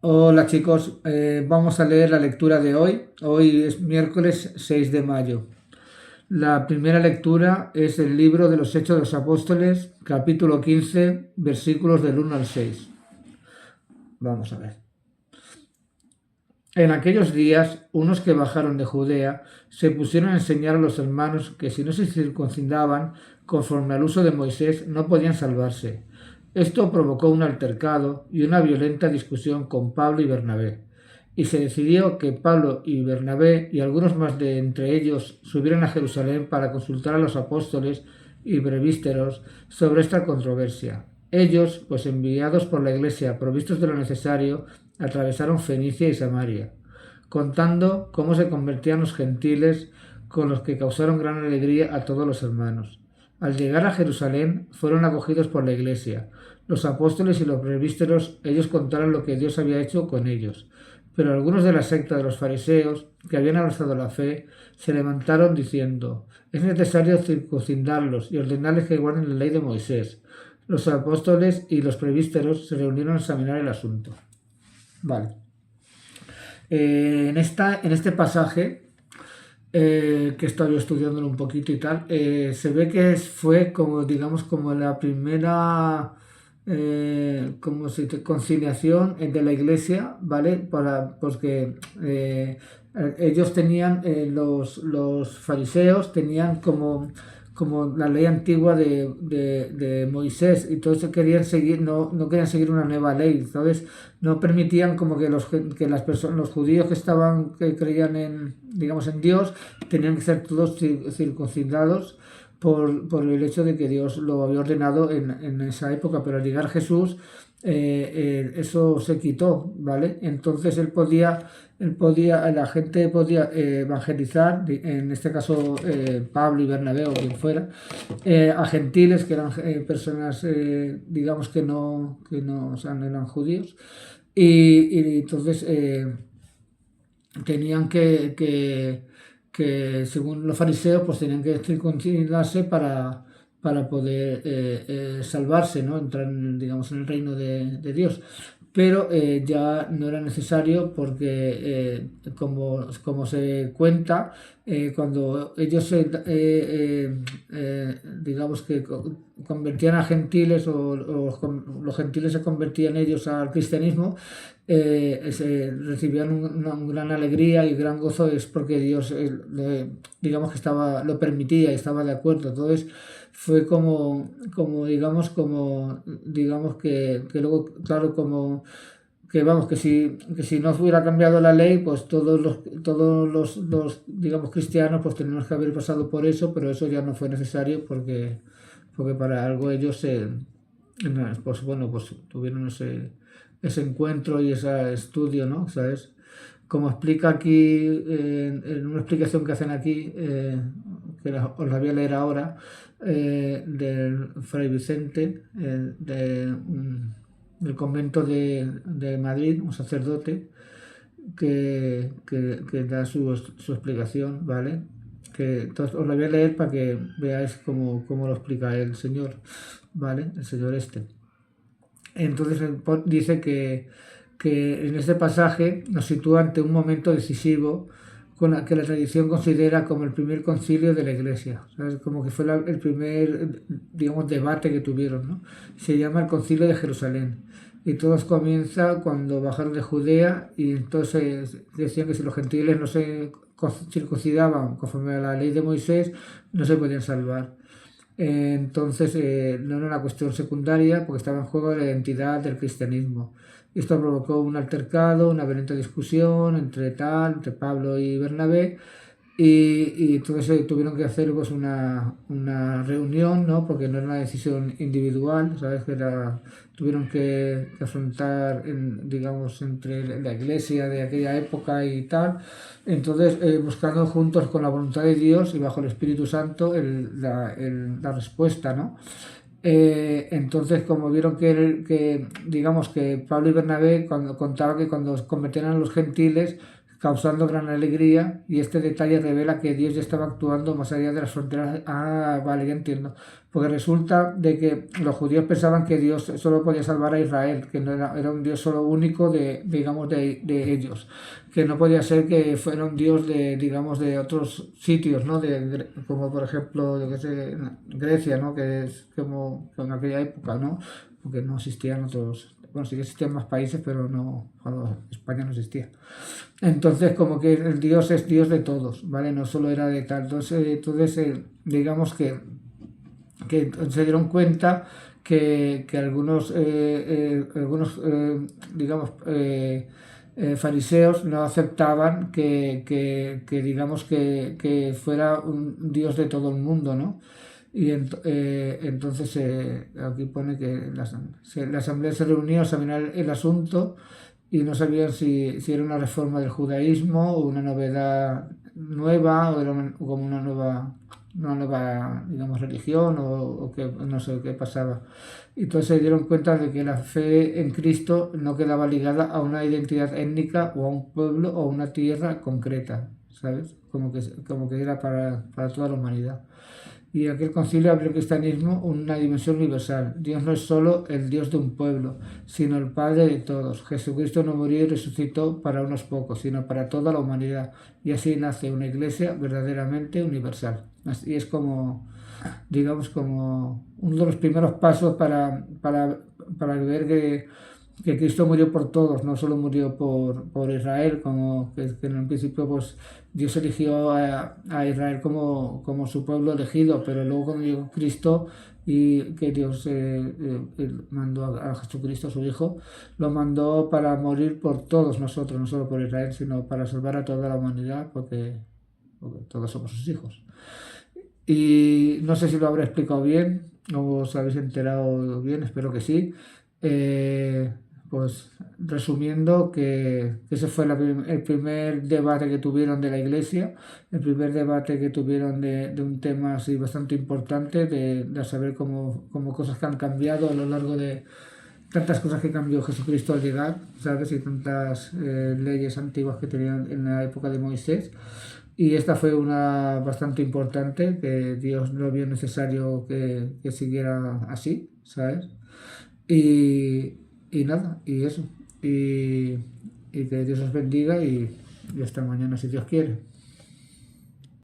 Hola chicos, vamos a leer la lectura de hoy. Hoy es miércoles 6 de mayo. La primera lectura es el libro de los Hechos de los Apóstoles, capítulo 15, versículos del 1 al 6. Vamos a ver. En aquellos días, unos que bajaron de Judea se pusieron a enseñar a los hermanos que si no se circuncidaban conforme al uso de Moisés no podían salvarse. Esto provocó un altercado y una violenta discusión con Pablo y Bernabé, y se decidió que Pablo y Bernabé y algunos más de entre ellos subieran a Jerusalén para consultar a los apóstoles y brevísteros sobre esta controversia. Ellos, pues enviados por la iglesia, provistos de lo necesario, atravesaron Fenicia y Samaria, contando cómo se convertían los gentiles, con los que causaron gran alegría a todos los hermanos. Al llegar a Jerusalén fueron acogidos por la iglesia. Los apóstoles y los presbíteros, ellos contaron lo que Dios había hecho con ellos. Pero algunos de la secta de los fariseos, que habían abrazado la fe, se levantaron diciendo: es necesario circuncidarlos y ordenarles que guarden la ley de Moisés. Los apóstoles y los presbíteros se reunieron a examinar el asunto. Vale. En este pasaje, que estoy estudiándolo un poquito y tal, se ve que fue como, digamos, como la primera como si conciliación de la iglesia, ¿vale? Porque ellos tenían, los fariseos tenían como la ley antigua de Moisés, y todos querían seguir, no querían seguir una nueva ley, ¿sabes? No permitían como que las personas, los judíos que creían en, digamos, en Dios, tenían que ser todos circuncidados por el hecho de que Dios lo había ordenado en esa época, pero al llegar Jesús, eso se quitó, ¿vale? Entonces la gente podía evangelizar, en este caso Pablo y Bernabé o quien fuera, a gentiles que eran personas, digamos que no, o sea, no eran judíos, y entonces tenían que, según los fariseos, pues tenían que circuncidarse para poder salvarse, ¿no? Entrar, digamos, en el reino de Dios. Pero ya no era necesario porque, como se cuenta, cuando ellos digamos que convertían a gentiles, o los gentiles se convertían ellos al cristianismo, recibían una gran alegría y gran gozo, es porque Dios, digamos que lo permitía y estaba de acuerdo. Entonces fue digamos que luego, claro, como que vamos, que si no hubiera cambiado la ley, pues todos los digamos cristianos, pues tenemos que haber pasado por eso, pero eso ya no fue necesario porque para algo ellos pues bueno, pues tuvieron ese encuentro y ese estudio, ¿no? ¿Sabes? Como explica aquí, en una explicación que hacen aquí, os la voy a leer ahora, del Fray Vicente, del convento de Madrid, un sacerdote, que da su explicación, ¿vale? Entonces os la voy a leer para que veáis cómo lo explica el Señor, ¿vale? El Señor este. Entonces dice que en este pasaje nos sitúa ante un momento decisivo que la tradición considera como el primer concilio de la Iglesia, ¿sabes? Como que fue el primer, digamos, debate que tuvieron, ¿no? Se llama el Concilio de Jerusalén. Y todo comienza cuando bajaron de Judea, y entonces decían que si los gentiles no se circuncidaban conforme a la ley de Moisés, no se podían salvar. Entonces no era una cuestión secundaria, porque estaba en juego la identidad del cristianismo. Esto provocó un altercado, una violenta discusión entre Pablo y Bernabé, y entonces tuvieron que hacer pues una reunión, ¿no? Porque no era una decisión individual, ¿sabes? Tuvieron que afrontar, digamos, entre la iglesia de aquella época y tal. Entonces, buscando juntos con la voluntad de Dios y bajo el Espíritu Santo la respuesta, ¿no? Entonces, como vieron digamos que Pablo y Bernabé, cuando contaba que cuando convertían a los gentiles, causando gran alegría, y este detalle revela que Dios ya estaba actuando más allá de las fronteras. Ah, vale, ya entiendo. Porque resulta de que los judíos pensaban que Dios solo podía salvar a Israel, que no era un Dios solo único digamos, de ellos, que no podía ser que fuera un Dios digamos, de otros sitios, ¿no? Como por ejemplo, yo qué sé, Grecia, ¿no? Que es como en aquella época, ¿no? Porque no existían otros, bueno, sí que existían más países, pero no, cuando España no existía. Entonces, como que el Dios es Dios de todos, ¿vale? No solo era de tal. Entonces digamos que se dieron cuenta que algunos digamos, fariseos no aceptaban digamos, que fuera un Dios de todo el mundo, ¿no? Y entonces aquí pone que la asamblea se reunió a examinar el asunto y no sabían si era una reforma del judaísmo o una novedad nueva o era como una nueva, digamos, religión o que no sé qué pasaba. Y entonces se dieron cuenta de que la fe en Cristo no quedaba ligada a una identidad étnica o a un pueblo o a una tierra concreta, ¿sabes? Como que era para toda la humanidad. Y aquel concilio abrió el cristianismo una dimensión universal. Dios no es solo el Dios de un pueblo, sino el Padre de todos. Jesucristo no murió y resucitó para unos pocos, sino para toda la humanidad. Y así nace una iglesia verdaderamente universal. Y es como, digamos, como uno de los primeros pasos para ver que Cristo murió por todos, no solo murió por Israel, como que en un principio pues Dios eligió a Israel como su pueblo elegido, pero luego cuando llegó Cristo y que Dios mandó a Jesucristo, su Hijo, lo mandó para morir por todos nosotros, no solo por Israel, sino para salvar a toda la humanidad, porque todos somos sus hijos. Y no sé si lo habré explicado bien o os habéis enterado bien, espero que sí. Eh, pues resumiendo que ese fue el primer debate que tuvieron de la Iglesia, el primer debate que tuvieron de un tema así bastante importante, de saber cómo cosas que han cambiado a lo largo de tantas cosas que cambió Jesucristo al llegar, ¿sabes? Y tantas leyes antiguas que tenían en la época de Moisés. Y esta fue una bastante importante, que Dios no vio necesario que siguiera así, ¿sabes? Y, y nada, y eso. Y que Dios os bendiga y hasta mañana si Dios quiere.